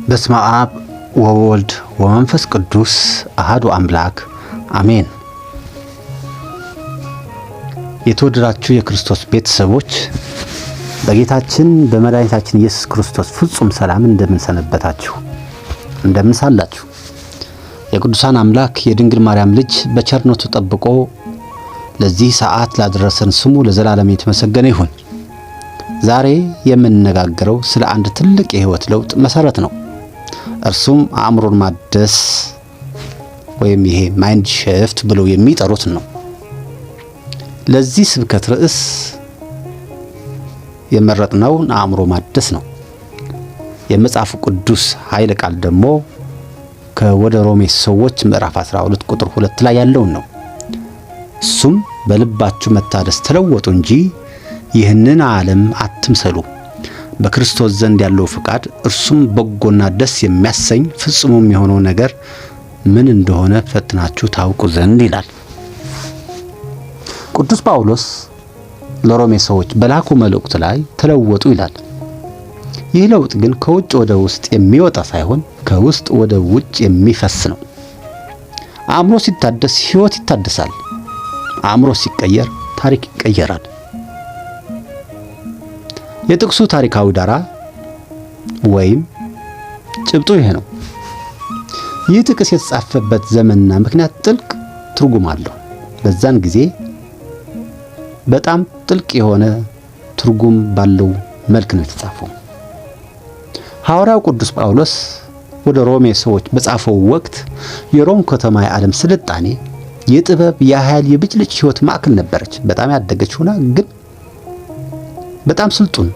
በስመ አብ ወወልድ ወመንፈስ ቅዱስ አሐዱ አምላክ አሜን። የተወደዳችሁ የክርስቶስ ቤተሰቦች በጌታችን በመድኃኒታችን ኢየሱስ ክርስቶስ ፍጹም ሰላም እንደምን ሰነበታችሁ? እንደምን ሳላችሁ? የቅዱሳን አምላክ የድንግል ማርያም ልጅ በቸርነቱ ጠብቆ ለዚህ ሰዓት ላደረሰን ስሙ ለዘላለም የተመሰገነ ይሁን። ዛሬ የምንነጋገረው ስለ አንድ ትልቅ የህይወት ለውጥ መሰረት ነው። እርሱም አእምሮን ማደስ ወይም ይሄ ማይንድ ሺፍት ብለው የሚጠሩት ነው። ለዚህ ስብከት ርዕስ የመረጥነው አእምሮ ማደስ ነው። የመጽሐፍ ቅዱስ ኃይለ ቃል ደግሞ ከወደ ሮሜ ሰዎች ምዕራፍ 12 ቁጥር 2 ላይ ያለውን ነው። እሱም በልባችሁ መታደስ ተለወጡ እንጂ ይህንን ዓለም አትምሰሉ፣ በክርስቶስ ዘንድ ያለው ፍቃድ እርሱም በጎና ደስ የሚያሰኝ ፍጹም የሆነው ነገር ምን እንደሆነ ፈትናችሁ ታውቁ ዘንድ ይላል ቅዱስ ጳውሎስ ለሮሜ ሰዎች በላኩ መልእክት ላይ ተለወጡ ይላል። ይህ ለውጥ ግን ከውጭ ወደ ውስጥ የሚወጣ ሳይሆን ከውስጥ ወደ ውጭ የሚፈስ ነው። አእምሮ ሲታደስ ሕይወት ይታደሳል። አእምሮ ሲቀየር ታሪክ ይቀየራል። የጥቅሱ ታሪካዊ ዳራ ወይም ጭብጡ ይሄ ነው። ይህ ጥቅስ የተጻፈበት ዘመንና ምክንያት ጥልቅ ትርጉም አለው። በዛን ጊዜ በጣም ጥልቅ የሆነ ትርጉም ባለው መልክ ነው የተጻፈው። ሐዋርያው ቅዱስ ጳውሎስ ወደ ሮሜ ሰዎች በጻፈው ወቅት የሮም ከተማ የዓለም ስልጣኔ የጥበብ የኃይል የብልጭልጭ ሕይወት ማዕከል ነበረች። በጣም ያደገች ሆና ግን በጣም ስልጡን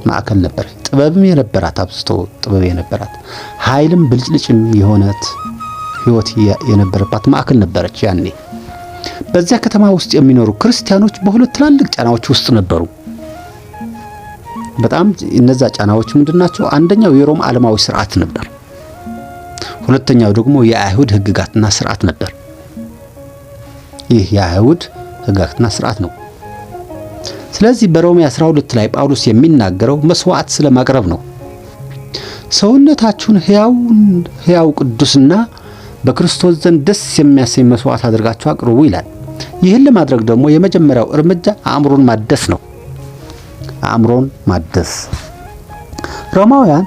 ማዕከል ነበረች። ጥበብም የነበራት አብዝቶ ጥበብ የነበራት ኃይልም ብልጭልጭም የሆነት ሕይወት የነበረባት ማዕከል ነበረች። ያኔ በዚያ ከተማ ውስጥ የሚኖሩ ክርስቲያኖች በሁለት ትላልቅ ጫናዎች ውስጥ ነበሩ። በጣም እነዛ ጫናዎች ምንድናቸው? አንደኛው የሮም ዓለማዊ ሥርዓት ነበር። ሁለተኛው ደግሞ የአይሁድ ሕግጋትና ሥርዓት ነበር። ይህ የአይሁድ ሕግጋትና ሥርዓት ነው። ስለዚህ በሮሜ 12 ላይ ጳውሎስ የሚናገረው መስዋዕት ስለማቅረብ ነው። ሰውነታችሁን ሕያው ቅዱስና በክርስቶስ ዘንድ ደስ የሚያሰኝ መስዋዕት አድርጋችሁ አቅርቡ ይላል። ይህን ለማድረግ ደግሞ የመጀመሪያው እርምጃ አእምሮን ማደስ ነው። አእምሮን ማደስ። ሮማውያን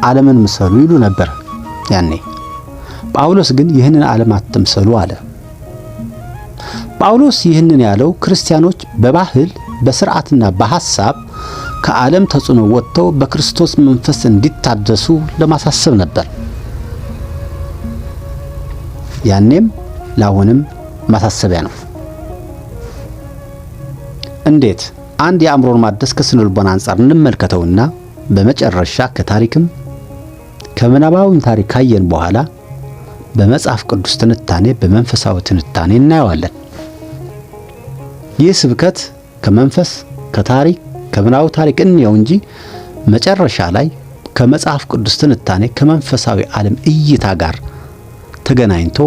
ዓለምን ምሰሉ ይሉ ነበር ያኔ። ጳውሎስ ግን ይህንን ዓለም አትምሰሉ አለ። ጳውሎስ ይህንን ያለው ክርስቲያኖች በባህል በሥርዓትና በሐሳብ ከዓለም ተጽዕኖ ወጥተው በክርስቶስ መንፈስ እንዲታደሱ ለማሳሰብ ነበር። ያኔም ለአሁንም ማሳሰቢያ ነው። እንዴት? አንድ የአእምሮን ማደስ ከስነልቦና አንጻር እንመልከተውና በመጨረሻ ከታሪክም ከምናባዊም ታሪክ ካየን በኋላ በመጽሐፍ ቅዱስ ትንታኔ በመንፈሳዊ ትንታኔ እናየዋለን። ይህ ስብከት ከመንፈስ ከታሪክ ከምናባዊ ታሪክ እንየው እንጂ መጨረሻ ላይ ከመጽሐፍ ቅዱስ ትንታኔ ከመንፈሳዊ ዓለም እይታ ጋር ተገናኝቶ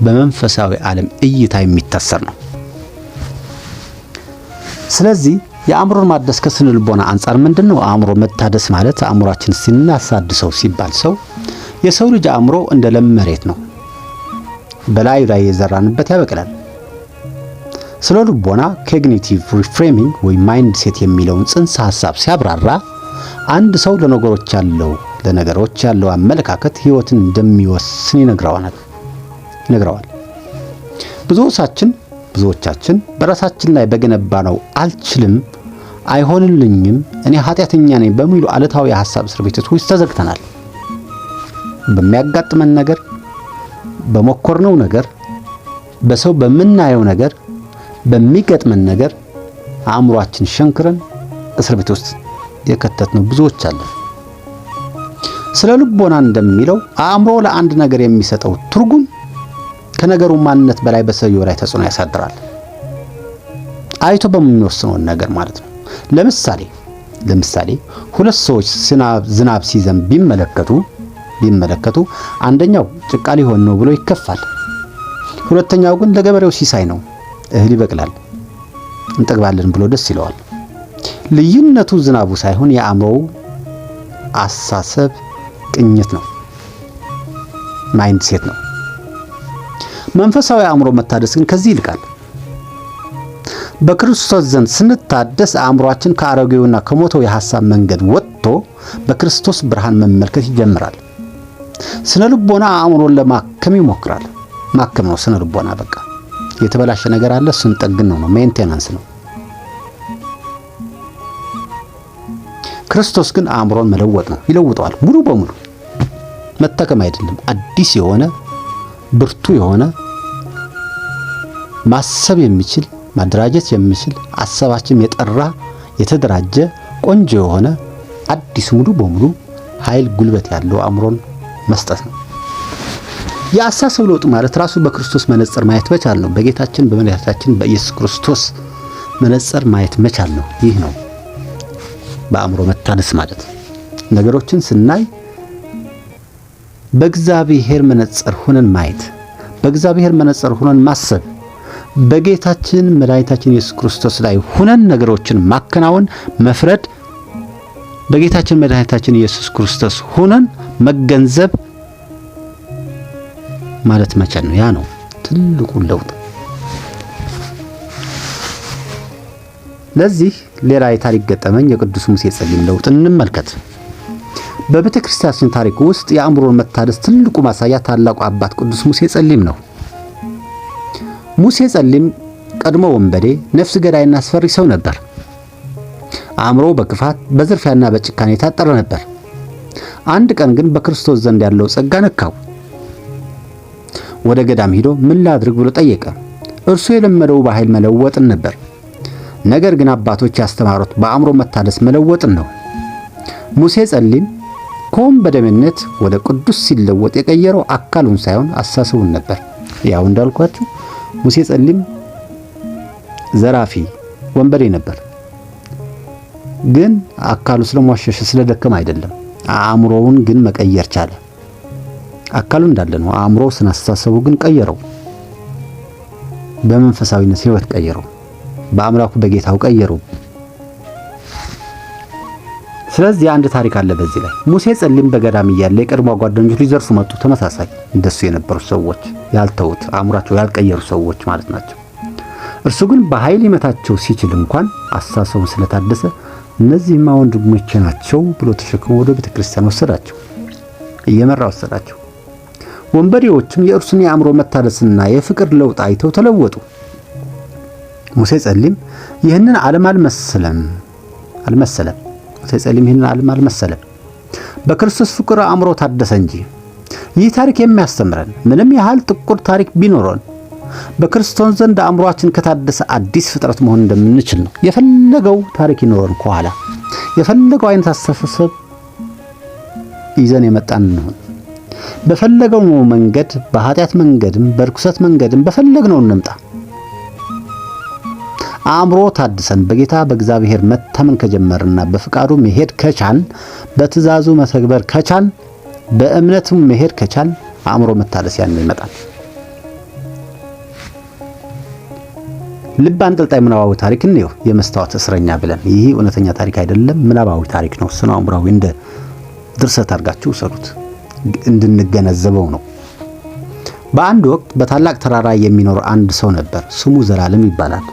በመንፈሳዊ ዓለም እይታ የሚታሰር ነው። ስለዚህ የአእምሮን ማደስ ከስነልቦና አንጻር ምንድነው? አእምሮ መታደስ ማለት አእምሮአችን ሲናሳድሰው ሲባል ሰው የሰው ልጅ አእምሮ እንደ ለም መሬት ነው። በላዩ ላይ የዘራንበት ያበቅላል። ስለ ልቦና ኮግኒቲቭ ሪፍሬሚንግ ወይ ማይንድ ሴት የሚለውን ጽንሰ ሐሳብ ሲያብራራ አንድ ሰው ለነገሮች ያለው አመለካከት ሕይወትን እንደሚወስን ይነግረዋል። ብዙዎቻችን በራሳችን ላይ በገነባነው አልችልም፣ አይሆንልኝም፣ እኔ ኃጢአተኛ ነኝ በሚሉ አለታዊ የሐሳብ እስር ቤቶች ውስጥ ተዘግተናል። በሚያጋጥመን ነገር፣ በሞከርነው ነገር፣ በሰው በምናየው ነገር፣ በሚገጥመን ነገር አእምሮአችን ሸንክረን እስር ቤት ውስጥ የከተትነው ብዙዎች አለን። ስለ ልቦና እንደሚለው አእምሮ ለአንድ ነገር የሚሰጠው ትርጉም ከነገሩ ማንነት በላይ በሰውየው ላይ ተጽዕኖ ያሳድራል። አይቶ በሚወስነው ነገር ማለት ነው። ለምሳሌ ሁለት ሰዎች ዝናብ ሲዘንብ ቢመለከቱ አንደኛው ጭቃ ሊሆን ነው ብሎ ይከፋል። ሁለተኛው ግን ለገበሬው ሲሳይ ነው፣ እህል ይበቅላል፣ እንጠግባለን ብሎ ደስ ይለዋል። ልዩነቱ ዝናቡ ሳይሆን የአእምሮው አሳሰብ ቅኝት ነው፣ ማይንድ ሴት ነው። መንፈሳዊ አእምሮ መታደስ ግን ከዚህ ይልቃል። በክርስቶስ ዘንድ ስንታደስ አእምሮአችን ከአሮጌውና ከሞተው የሐሳብ መንገድ ወጥቶ በክርስቶስ ብርሃን መመልከት ይጀምራል። ስነ ልቦና አእምሮን ለማከም ይሞክራል። ማከም ነው ስነ ልቦና። በቃ የተበላሸ ነገር አለ፣ እሱን ጠግን ነው፣ ሜንቴናንስ ነው። ክርስቶስ ግን አእምሮን መለወጥ ነው፣ ይለውጠዋል ሙሉ በሙሉ። መጠቀም አይደለም፣ አዲስ የሆነ ብርቱ የሆነ ማሰብ የሚችል ማደራጀት የሚችል አሰባችን የጠራ የተደራጀ ቆንጆ የሆነ አዲስ ሙሉ በሙሉ ኃይል ጉልበት ያለው አእምሮን መስጠት ነው። የአሳሰብ ለውጥ ማለት ራሱ በክርስቶስ መነጽር ማየት መቻል ነው። በጌታችን በመድኃኒታችን በኢየሱስ ክርስቶስ መነጽር ማየት መቻል ነው። ይህ ነው በአእምሮ መታደስ ማለት። ነገሮችን ስናይ በእግዚአብሔር መነጽር ሆነን ማየት፣ በእግዚአብሔር መነጽር ሆነን ማሰብ፣ በጌታችን መድኃኒታችን ኢየሱስ ክርስቶስ ላይ ሆነን ነገሮችን ማከናወን፣ መፍረድ፣ በጌታችን መድኃኒታችን ኢየሱስ ክርስቶስ ሆነን መገንዘብ ማለት መቻል ነው። ያ ነው ትልቁ ለውጥ። ለዚህ ሌላ የታሪክ ገጠመኝ የቅዱስ ሙሴ ጸሊም ለውጥ እንመልከት። በቤተ ክርስቲያናችን ታሪክ ውስጥ የአእምሮን መታደስ ትልቁ ማሳያ ታላቁ አባት ቅዱስ ሙሴ ጸሊም ነው። ሙሴ ጸሊም ቀድሞ ወንበዴ፣ ነፍስ ገዳይና አስፈሪ ሰው ነበር። አእምሮ በክፋት በዝርፊያና በጭካኔ የታጠረ ነበር። አንድ ቀን ግን በክርስቶስ ዘንድ ያለው ጸጋ ነካው። ወደ ገዳም ሄዶ ምን ላድርግ ብሎ ጠየቀ። እርሱ የለመደው በኃይል መለወጥን ነበር። ነገር ግን አባቶች ያስተማሩት በአእምሮ መታደስ መለወጥን ነው። ሙሴ ጸሊም ከወንበዴነት ወደ ቅዱስ ሲለወጥ የቀየረው አካሉን ሳይሆን አሳሰቡን ነበር። ያው እንዳልኳችሁ ሙሴ ጸሊም ዘራፊ ወንበዴ ነበር። ግን አካሉ ስለሟሸሸ ስለደከመ አይደለም። አእምሮውን ግን መቀየር ቻለ። አካሉ እንዳለ ነው። አእምሮው ስናስተሳሰቡ ግን ቀየረው። በመንፈሳዊነት ህይወት ቀየረው። በአምላኩ በጌታው ቀየረው። ስለዚህ አንድ ታሪክ አለ በዚህ ላይ። ሙሴ ጸሊም በገዳም እያለ የቀድሞ ጓደኞቹ ሊዘርፉ መጡ። ተመሳሳይ እንደሱ የነበሩ ሰዎች፣ ያልተውት አእምሯቸው ያልቀየሩ ሰዎች ማለት ናቸው። እርሱ ግን በኃይል ሊመታቸው ሲችል እንኳን አስተሳሰቡን ስለታደሰ እነዚህማ ወንድሞቼ ናቸው ብሎ ተሸክሞ ወደ ቤተክርስቲያን ወሰዳቸው። እየመራ ወሰዳቸው። ወንበዴዎችም የእርሱን የአእምሮ መታደስና የፍቅር ለውጥ አይተው ተለወጡ። ሙሴ ጸሊም ይህንን ዓለም አልመሰለም። ሙሴ ጸሊም ይህንን ዓለም አልመሰለም። በክርስቶስ ፍቅር አእምሮ ታደሰ እንጂ። ይህ ታሪክ የሚያስተምረን ምንም ያህል ጥቁር ታሪክ ቢኖረን በክርስቶስ ዘንድ አእምሮአችን ከታደሰ አዲስ ፍጥረት መሆን እንደምንችል ነው። የፈለገው ታሪክ ይኖረን ከኋላ የፈለገው አይነት አስተሳሰብ ይዘን የመጣን ነው። በፈለገው መንገድ በኃጢአት መንገድም በርኩሰት መንገድም በፈለግነው እንምጣ። አእምሮ ታድሰን በጌታ በእግዚአብሔር መታመን ከጀመርና በፍቃዱ መሄድ ከቻል፣ በትእዛዙ መተግበር ከቻል፣ በእምነቱም መሄድ ከቻል አእምሮ መታደስ ያን ይመጣል። ልብ አንጠልጣይ ምናባዊ ታሪክ ነው የመስታወት እስረኛ ብለን። ይህ እውነተኛ ታሪክ አይደለም፣ ምናባዊ ታሪክ ነው። ስነ አእምሮአዊ እንደ ድርሰት አድርጋችሁ ሰሩት እንድንገነዘበው ነው። በአንድ ወቅት በታላቅ ተራራ የሚኖር አንድ ሰው ነበር። ስሙ ዘላለም ይባላል።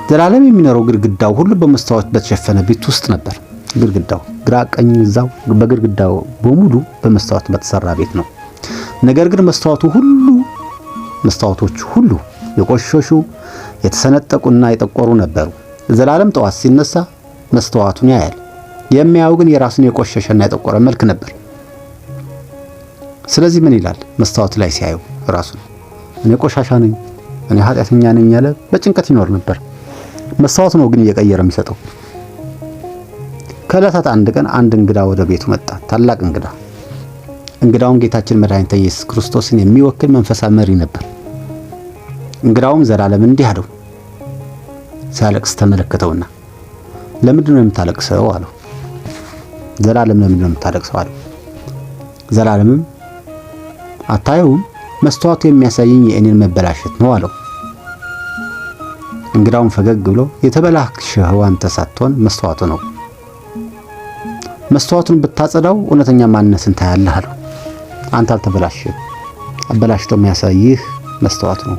ዘላለም የሚኖረው ግድግዳው ሁሉ በመስታወት በተሸፈነ ቤት ውስጥ ነበር። ግድግዳው ግራ ቀኝ እዛው በግድግዳው በሙሉ በመስታወት በተሰራ ቤት ነው። ነገር ግን መስታወቶቹ ሁሉ የቆሸሹ የተሰነጠቁና የጠቆሩ ነበሩ። ዘላለም ጠዋት ሲነሳ መስታወቱን ያያል። የሚያየው ግን የራሱን የቆሸሸና የጠቆረ መልክ ነበር። ስለዚህ ምን ይላል? መስታወት ላይ ሲያየው ራሱን እኔ ቆሻሻ ነኝ፣ እኔ ኃጢአተኛ ነኝ ያለ በጭንቀት ይኖር ነበር። መስታወት ነው ግን እየቀየረ የሚሰጠው። ከዕለታት አንድ ቀን አንድ እንግዳ ወደ ቤቱ መጣ። ታላቅ እንግዳ። እንግዳውም ጌታችን መድኃኒታችን ኢየሱስ ክርስቶስን የሚወክል መንፈሳዊ መሪ ነበር። እንግዳውም ዘላለም እንዲህ አለው። ሲያለቅስ ተመለከተውና ለምንድን ነው የምታለቅሰው አለው። ዘላለም ለምንድን ነው የምታለቅሰው አለው። ዘላለምም አታየውም? መስተዋቱ የሚያሳየኝ የእኔን መበላሸት ነው አለው። እንግዳውም ፈገግ ብሎ የተበላሸኸው አንተ ሳትሆን መስተዋቱ ነው። መስተዋቱን ብታጸዳው እውነተኛ ማንነትን ታያለህ አለው። አንተ አልተበላሸህም። አበላሽቶ የሚያሳይህ መስተዋቱ ነው።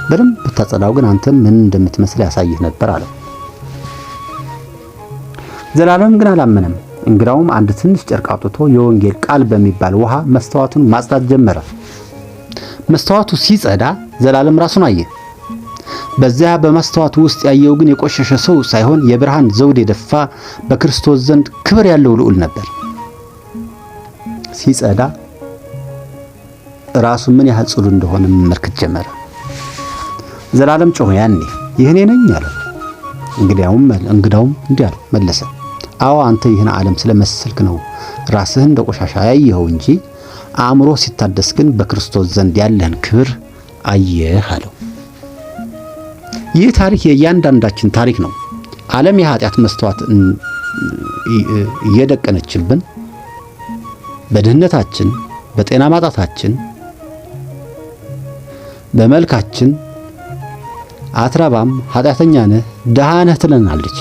በደንብ ብታጸዳው ግን አንተ ምን እንደምትመስል ያሳይህ ነበር አለው። ዘላለም ግን አላመነም። እንግዳውም አንድ ትንሽ ጨርቅ አውጥቶ የወንጌል ቃል በሚባል ውሃ መስተዋቱን ማጽዳት ጀመረ። መስተዋቱ ሲጸዳ ዘላለም ራሱን አየ። በዚያ በመስተዋቱ ውስጥ ያየው ግን የቆሸሸ ሰው ሳይሆን የብርሃን ዘውድ የደፋ በክርስቶስ ዘንድ ክብር ያለው ልዑል ነበር። ሲጸዳ ራሱ ምን ያህል ጽዱ እንደሆነ መመልከት ጀመረ። ዘላለም ጮኸ፣ ያኔ ይህኔ ነኝ አለ። እንግዳውም እንዲህ አለው መለሰ፣ አዎ አንተ ይህን ዓለም ስለመሰልክ ነው ራስህን እንደ ቆሻሻ ያየኸው እንጂ አእምሮ ሲታደስ ግን በክርስቶስ ዘንድ ያለህን ክብር አየህ አለው። ይህ ታሪክ የእያንዳንዳችን ታሪክ ነው። ዓለም የኃጢአት መስተዋት እየደቀነችብን በድህነታችን፣ በጤና ማጣታችን፣ በመልካችን አትረባም፣ ኃጢአተኛ ነህ፣ ደሃ ነህ ትለናለች።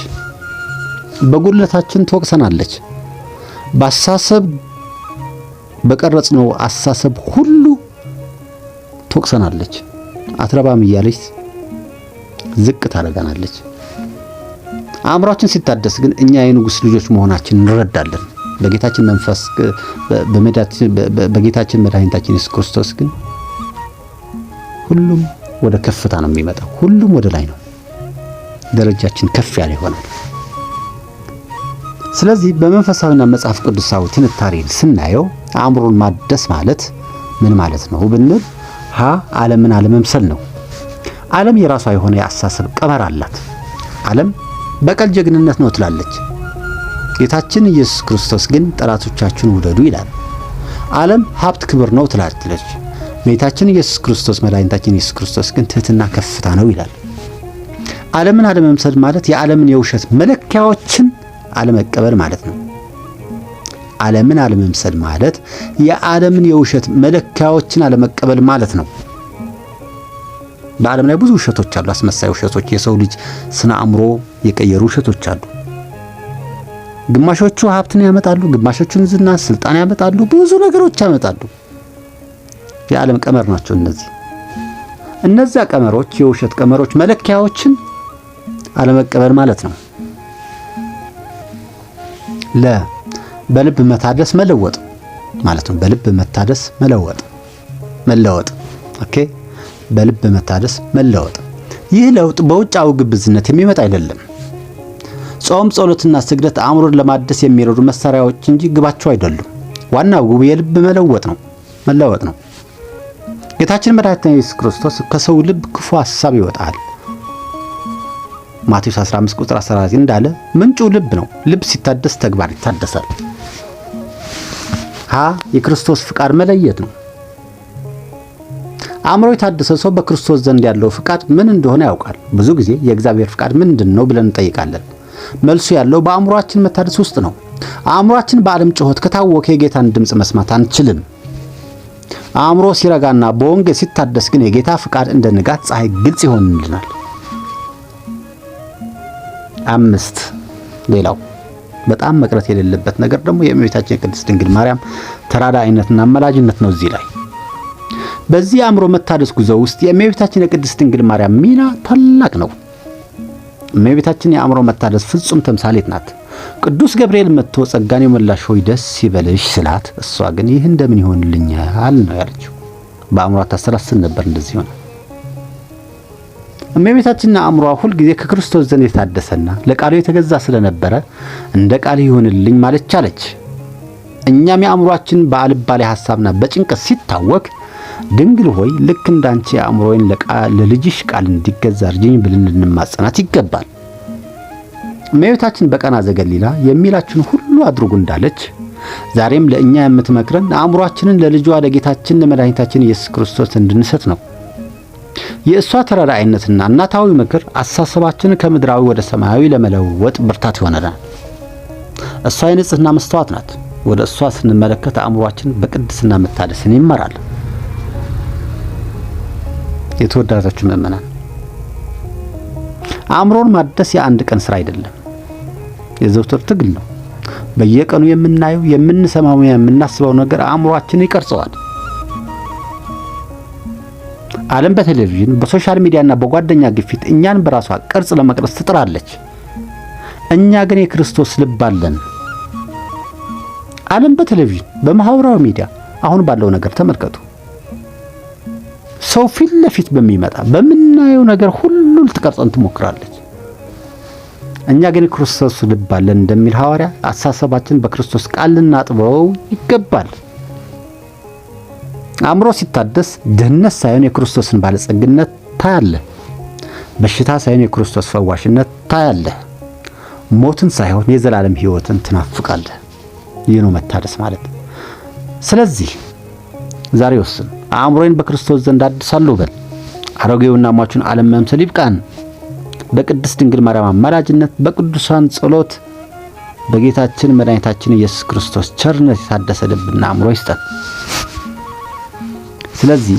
በጉድለታችን ትወቅሰናለች። በአሳሰብ በቀረጽነው አሳሰብ ሁሉ ትወቅሰናለች። አትረባም እያለች ዝቅ ታደርገናለች። አእምሯችን ሲታደስ ግን እኛ የንጉሥ ልጆች መሆናችንን እንረዳለን። በጌታችን መድኃኒታችን ኢየሱስ ክርስቶስ ግን ሁሉም ወደ ከፍታ ነው የሚመጣው። ሁሉም ወደ ላይ ነው። ደረጃችን ከፍ ያለ ይሆናል። ስለዚህ በመንፈሳዊና መጽሐፍ ቅዱሳዊ ትንታኔ ስናየው አእምሮን ማደስ ማለት ምን ማለት ነው ብንል ዓለምን አለመምሰል ነው። ዓለም የራሷ የሆነ የአስተሳሰብ ቀመር አላት። ዓለም በቀል ጀግንነት ነው ትላለች። ጌታችን ኢየሱስ ክርስቶስ ግን ጠላቶቻችሁን ውደዱ ይላል። ዓለም ሀብት ክብር ነው ትላለች። ጌታችን ኢየሱስ ክርስቶስ መድኃኒታችን ኢየሱስ ክርስቶስ ግን ትህትና ከፍታ ነው ይላል። ዓለምን አለመምሰል ማለት የዓለምን የውሸት መለኪያዎችን አለመቀበል ማለት ነው። ዓለምን አለመምሰል ማለት የዓለምን የውሸት መለኪያዎችን አለመቀበል ማለት ነው። በዓለም ላይ ብዙ ውሸቶች አሉ፣ አስመሳይ ውሸቶች፣ የሰው ልጅ ስነ አእምሮ የቀየሩ ውሸቶች አሉ። ግማሾቹ ሀብትን ያመጣሉ፣ ግማሾቹን ዝና፣ ስልጣን ያመጣሉ፣ ብዙ ነገሮች ያመጣሉ። የዓለም ቀመር ናቸው እነዚያ ቀመሮች፣ የውሸት ቀመሮች መለኪያዎችን አለመቀበል ማለት ነው። በልብ መታደስ መለወጥ ማለት ነው። በልብ መታደስ መለወጥ ኦኬ። በልብ መታደስ መለወጥ። ይህ ለውጥ በውጫዊ ግብዝነት የሚመጣ አይደለም። ጾም፣ ጸሎትና ስግደት አእምሮን ለማደስ የሚረዱ መሳሪያዎች እንጂ ግባቸው አይደሉም። ዋናው ግቡ የልብ መለወጥ ነው። ጌታችን መድኃኒታችን ኢየሱስ ክርስቶስ ከሰው ልብ ክፉ ሐሳብ ይወጣል ማቴዎስ 15 ቁጥር 14 እንዳለ ምንጩ ልብ ነው። ልብ ሲታደስ ተግባር ይታደሳል። የክርስቶስ ፍቃድ መለየት ነው። አእምሮ የታደሰ ሰው በክርስቶስ ዘንድ ያለው ፍቃድ ምን እንደሆነ ያውቃል። ብዙ ጊዜ የእግዚአብሔር ፍቃድ ምንድነው ብለን እንጠይቃለን። መልሱ ያለው በአእምሮአችን መታደስ ውስጥ ነው። አእምሮአችን በዓለም ጩኸት ከታወከ የጌታን ድምጽ መስማት አንችልም። አእምሮ ሲረጋና በወንጌል ሲታደስ ግን የጌታ ፍቃድ እንደ ንጋት ፀሐይ ግልጽ ይሆንልናል። 5 ሌላው በጣም መቅረት የሌለበት ነገር ደግሞ የእመቤታችን የቅድስት ድንግል ማርያም ተራዳኢነትና አማላጅነት ነው። እዚህ ላይ በዚህ አእምሮ መታደስ ጉዞ ውስጥ የእመቤታችን የቅድስት ድንግል ማርያም ሚና ታላቅ ነው። እመቤታችን የአእምሮ መታደስ ፍጹም ተምሳሌት ናት። ቅዱስ ገብርኤል መጥቶ ጸጋን የሞላሽ ሆይ ደስ ይበልሽ ስላት፣ እሷ ግን ይህ እንደምን ይሆንልኛል ነው ያለችው። በአእምሯ ታሰላስል ነበር። እንደዚህ ሆነ። እመቤታችንና አእምሯ ሁል ጊዜ ከክርስቶስ ዘንድ የታደሰና ለቃሉ የተገዛ ስለነበረ እንደ ቃል ይሆንልኝ ማለት ቻለች። እኛም የአእምሯችን በአልባሌ ሐሳብና በጭንቀት ሲታወክ ድንግል ሆይ ልክ እንዳንቺ አእምሮዬን ለልጅሽ ቃል እንዲገዛ እርጅኝ ብለን ልንማጸናት ይገባል። እመቤታችን በቃና ዘገሊላ የሚላችን ሁሉ አድርጉ እንዳለች ዛሬም ለእኛ የምትመክረን አእምሯችንን ለልጇ ለጌታችን ለመድኃኒታችን ኢየሱስ ክርስቶስ እንድንሰጥ ነው። የእሷ ተራዳኢነትና እናታዊ ምክር አሳሰባችንን ከምድራዊ ወደ ሰማያዊ ለመለወጥ ብርታት ይሆነናል። እሷ የንጽህና መስተዋት ናት። ወደ እሷ ስንመለከት አእምሯችን በቅድስና መታደስን ይመራል። የተወደዳችሁ ምእመናን፣ አእምሮን ማደስ የአንድ ቀን ስራ አይደለም፣ የዘውትር ትግል ነው። በየቀኑ የምናየው፣ የምንሰማው፣ የምናስበው ነገር አእምሮአችንን ይቀርጸዋል። ዓለም በቴሌቪዥን በሶሻል ሚዲያና በጓደኛ ግፊት እኛን በራሷ ቅርጽ ለመቅረጽ ትጥራለች። እኛ ግን የክርስቶስ ልብ አለን። ዓለም በቴሌቪዥን በማህበራዊ ሚዲያ አሁን ባለው ነገር ተመልከቱ። ሰው ፊት ለፊት በሚመጣ በምናየው ነገር ሁሉ ልትቀርጸን ትሞክራለች። እኛ ግን የክርስቶስ ልብ አለን እንደሚል ሐዋርያ አሳሰባችን በክርስቶስ ቃል ልናጥበው ይገባል። አእምሮ ሲታደስ ድህነት ሳይሆን የክርስቶስን ባለጸግነት ታያለ። በሽታ ሳይሆን የክርስቶስ ፈዋሽነት ታያለ። ሞትን ሳይሆን የዘላለም ሕይወትን ትናፍቃለህ። ይህ ነው መታደስ ማለት። ስለዚህ ዛሬ ወስን፣ አእምሮዬን በክርስቶስ ዘንድ አድሳለሁ በል። አሮጌውና ሟቹን ዓለም መምሰል ይብቃን። በቅድስት ድንግል ማርያም አማላጅነት፣ በቅዱሳን ጸሎት፣ በጌታችን መድኃኒታችን ኢየሱስ ክርስቶስ ቸርነት የታደሰ ልብና አእምሮ ይስጠን። ስለዚህ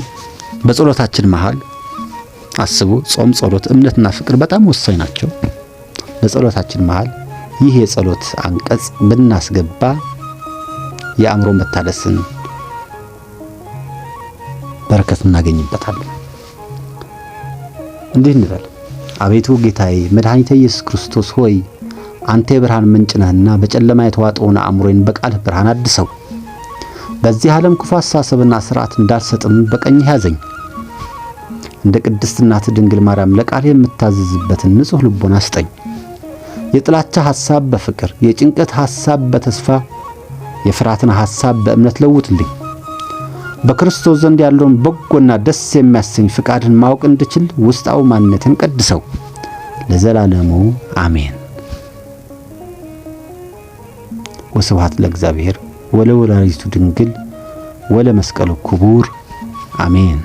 በጸሎታችን መሃል አስቡ፣ ጾም፣ ጸሎት፣ እምነትና ፍቅር በጣም ወሳኝ ናቸው። በጸሎታችን መሃል ይህ የጸሎት አንቀጽ ብናስገባ የአእምሮ መታደስን በረከት እናገኝበታለን። እንዲህ እንበል። አቤቱ ጌታዬ መድኃኒቴ ኢየሱስ ክርስቶስ ሆይ አንተ የብርሃን ምንጭ ነህና በጨለማ የተዋጠውን አእምሮዬን በቃልህ ብርሃን አድሰው። በዚህ ዓለም ክፉ አሳሰብና ሥርዓት እንዳልሰጥም በቀኝህ ያዘኝ። እንደ ቅድስት እናትህ ድንግል ማርያም ለቃልህ የምታዘዝበትን ንጹሕ ልቦና ስጠኝ። የጥላቻ ሐሳብ በፍቅር፣ የጭንቀት ሐሳብ በተስፋ፣ የፍርሃትን ሐሳብ በእምነት ለውጥልኝ። በክርስቶስ ዘንድ ያለውን በጎና ደስ የሚያሰኝ ፍቃድን ማወቅ እንድችል ውስጣዊ ማንነትን ቀድሰው። ለዘላለሙ አሜን። ወስብሐት ለእግዚአብሔር ወለወላዲቱ ድንግል ወለመስቀሉ ክቡር አሜን።